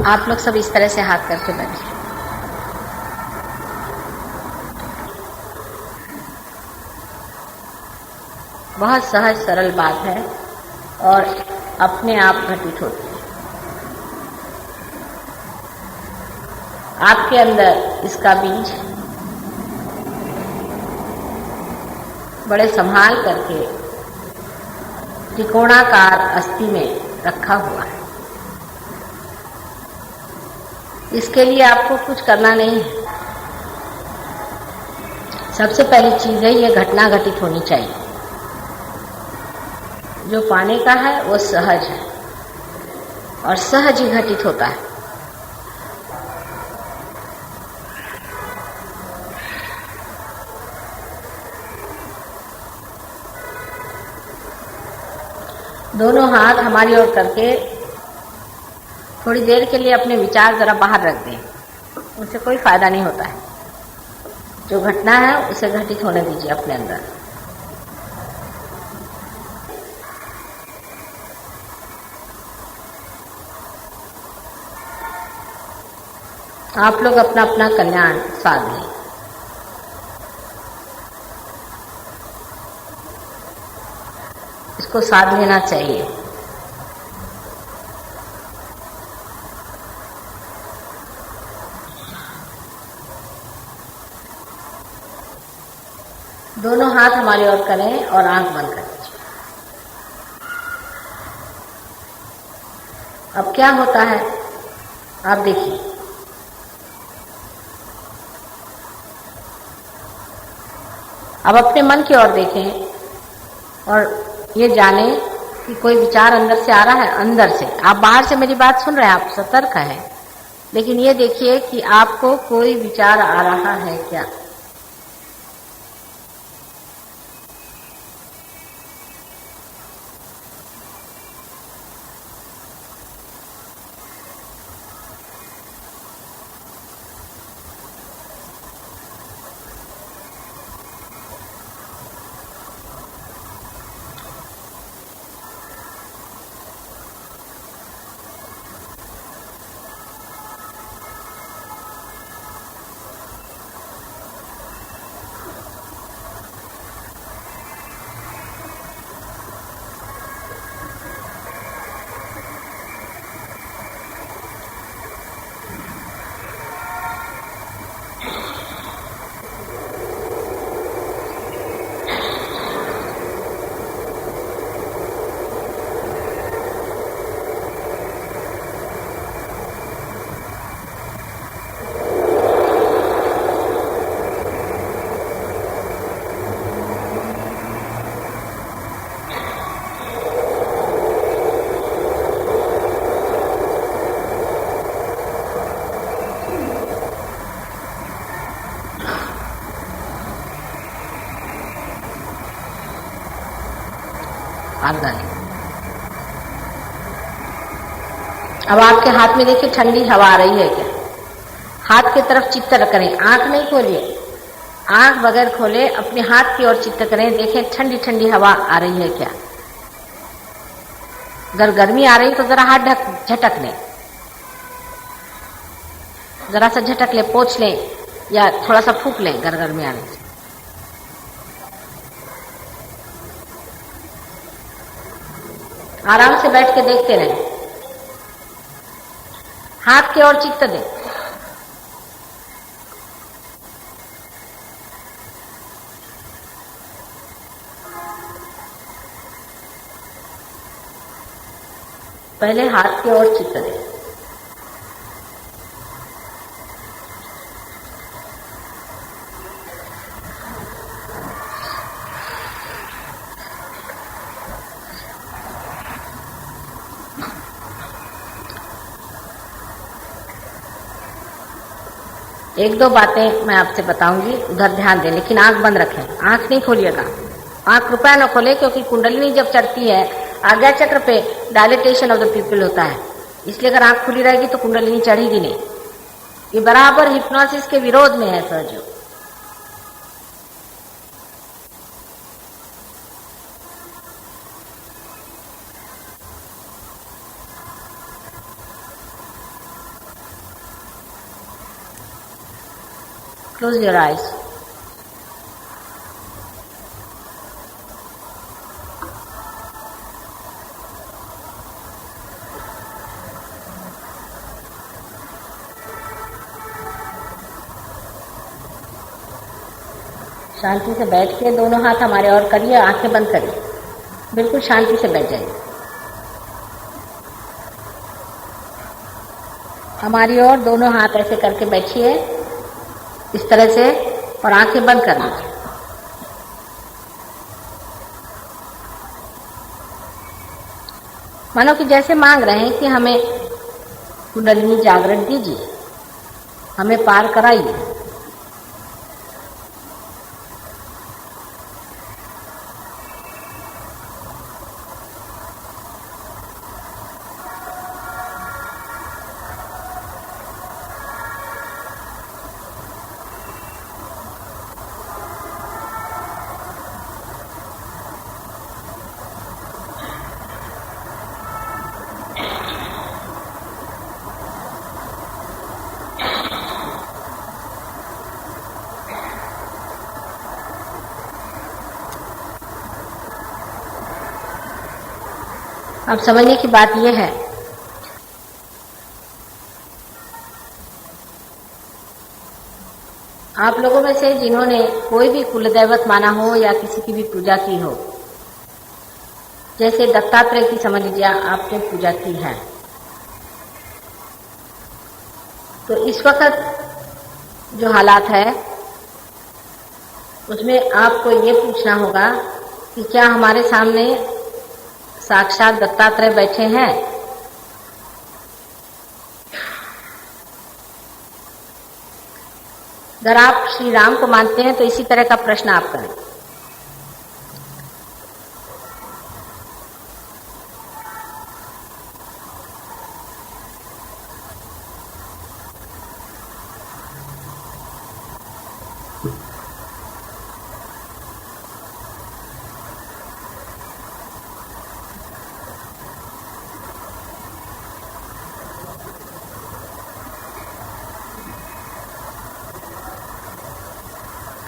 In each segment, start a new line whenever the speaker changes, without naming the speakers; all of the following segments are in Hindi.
आप लोग सब इस तरह से हाथ करके बैठिए। बहुत सहज सरल बात है और अपने आप घटित होती है। आपके अंदर इसका बीज बड़े संभाल करके त्रिकोणाकार अस्थि में रखा हुआ है। इसके लिए आपको कुछ करना नहीं है। सबसे पहली चीज है, ये घटना घटित होनी चाहिए। जो पाने का है वो सहज है और सहज ही घटित होता है। दोनों हाथ हमारी ओर करके थोड़ी देर के लिए अपने विचार जरा बाहर रख दें। उनसे कोई फायदा नहीं होता है। जो घटना है उसे घटित होने दीजिए अपने अंदर। आप लोग अपना अपना कल्याण साध लें। इसको साध लेना चाहिए। दोनों हाथ हमारी ओर करें और आंख बंद कर दीजिए। अब क्या होता है आप देखिए। अब अपने मन की ओर देखें और ये जाने कि कोई विचार अंदर से आ रहा है। अंदर से, आप बाहर से मेरी बात सुन रहे हैं, आप सतर्क हैं, लेकिन ये देखिए कि आपको कोई विचार आ रहा है क्या। अब आपके हाथ में देखिए ठंडी हवा आ रही है क्या। हाथ की तरफ चित्त करें, आंख नहीं खोलिए। आंख बगैर खोले अपने हाथ की ओर चित्त करें, देखें ठंडी ठंडी हवा आ रही है क्या। अगर गर्मी आ रही तो जरा हाथ झटक लें, जरा सा झटक ले, पोंछ लें या थोड़ा सा फूंक लें गर्मी आने से। आराम से बैठ के देखते रहें। हाथ की ओर चित्त दें। पहले हाथ की ओर चित्त दें। एक दो बातें मैं आपसे बताऊंगी, उधर ध्यान दें, लेकिन आंख बंद रखें, आंख नहीं खोलिएगा। आंख कृपया न खोले, क्योंकि कुंडलिनी जब चढ़ती है आज्ञा चक्र पे डायलिटेशन ऑफ द पीपल होता है, इसलिए अगर आंख खुली रहेगी तो कुंडलिनी चढ़ेगी नहीं। ये बराबर हिप्नोसिस के विरोध में है सहयोग। Close your eyes. शांति से बैठ के दोनों हाथ हमारे और करिए, आंखें बंद करिए, बिल्कुल शांति से बैठ जाइए। हमारी और दोनों हाथ ऐसे करके बैठिए इस तरह से और आंखें बंद कर लीजिए। मानो कि जैसे मांग रहे हैं कि हमें कुंडलिनी जागरण दीजिए, हमें पार कराइए। अब समझने की बात यह है, आप लोगों में से जिन्होंने कोई भी कुलदैवत माना हो या किसी की भी पूजा की हो, जैसे दत्तात्रेय की समझ लीजिए आपने पूजा की है, तो इस वक्त जो हालात है उसमें आपको ये पूछना होगा कि क्या हमारे सामने साक्षात दत्तात्रेय बैठे हैं? अगर आप श्री राम को मानते हैं तो इसी तरह का प्रश्न आप करें।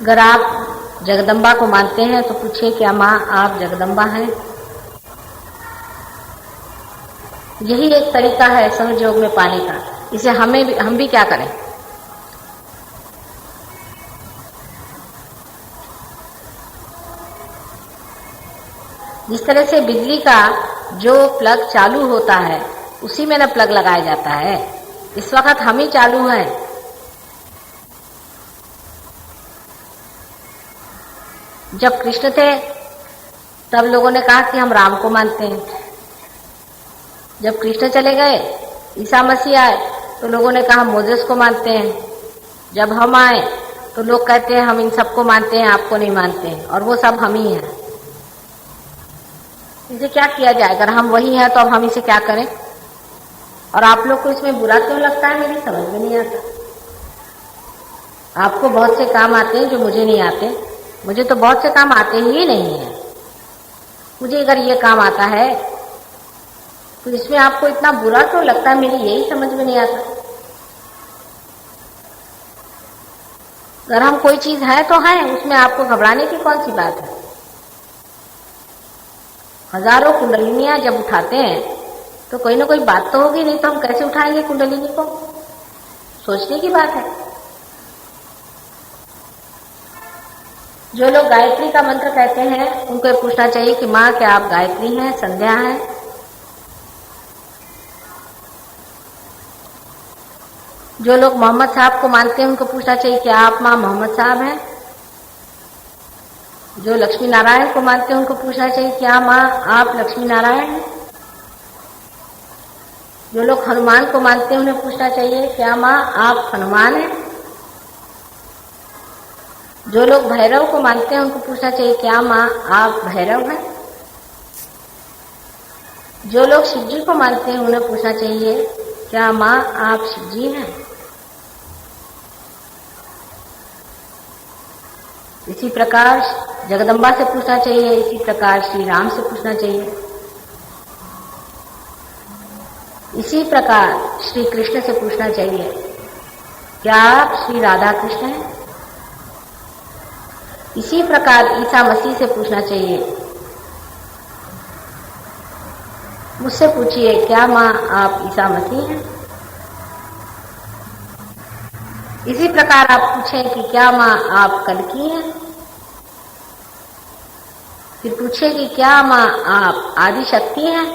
अगर आप जगदम्बा को मानते हैं तो पूछिए क्या माँ आप जगदम्बा हैं? यही एक तरीका है सहज योग में पाने का। इसे हम भी क्या करें? जिस तरह से बिजली का जो प्लग चालू होता है उसी में ना प्लग लगाया जाता है। इस वक्त हम ही चालू हैं। जब कृष्ण थे तब लोगों ने कहा कि हम राम को मानते हैं। जब कृष्ण चले गए, ईसा मसीह आए, तो लोगों ने कहा हम मोजेस को मानते हैं। जब हम आए तो लोग कहते हैं हम इन सबको मानते हैं, आपको नहीं मानते हैं, और वो सब हम ही हैं। इसे क्या किया जाए? अगर हम वही हैं तो अब हम इसे क्या करें? और आप लोग को इसमें बुरा क्यों लगता है मेरी समझ में नहीं आता। आपको बहुत से काम आते हैं जो मुझे नहीं आते। मुझे तो बहुत से काम आते ही नहीं है। मुझे अगर ये काम आता है तो इसमें आपको इतना बुरा क्यों लगता है, मेरी यही समझ में नहीं आता। अगर हम कोई चीज है तो है, उसमें आपको घबराने की कौन सी बात है। हजारों कुंडलिनियां जब उठाते हैं तो कोई ना कोई बात तो होगी, नहीं तो हम कैसे उठाएंगे कुंडलिनी को? सोचने की बात है। जो लोग गायत्री का मंत्र कहते हैं उनको ये पूछना चाहिए कि माँ क्या आप गायत्री हैं, संध्या हैं? जो लोग मोहम्मद साहब को मानते हैं उनको पूछना चाहिए क्या आप माँ मोहम्मद साहब हैं? जो लक्ष्मी नारायण को मानते हैं उनको पूछना चाहिए क्या माँ आप लक्ष्मी नारायण हैं? जो लोग हनुमान को मानते हैं उन्हें पूछना चाहिए क्या माँ आप हनुमान हैं? जो लोग भैरव को मानते हैं उनको पूछना चाहिए क्या माँ आप भैरव हैं? जो लोग शिव जी को मानते हैं उन्हें पूछना चाहिए क्या माँ आप शिव जी हैं? इसी प्रकार जगदम्बा से पूछना चाहिए, इसी प्रकार श्री राम से पूछना चाहिए, इसी प्रकार श्री कृष्ण से पूछना चाहिए क्या आप श्री राधा कृष्ण हैं? इसी प्रकार ईसा मसीह से पूछना चाहिए, मुझसे पूछिए, क्या माँ आप ईसा मसीह हैं? इसी प्रकार आप पूछें कि क्या माँ आप कल्कि हैं? फिर पूछे कि क्या माँ आप आदि शक्ति हैं?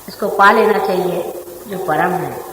इसको पा लेना चाहिए जो परम है।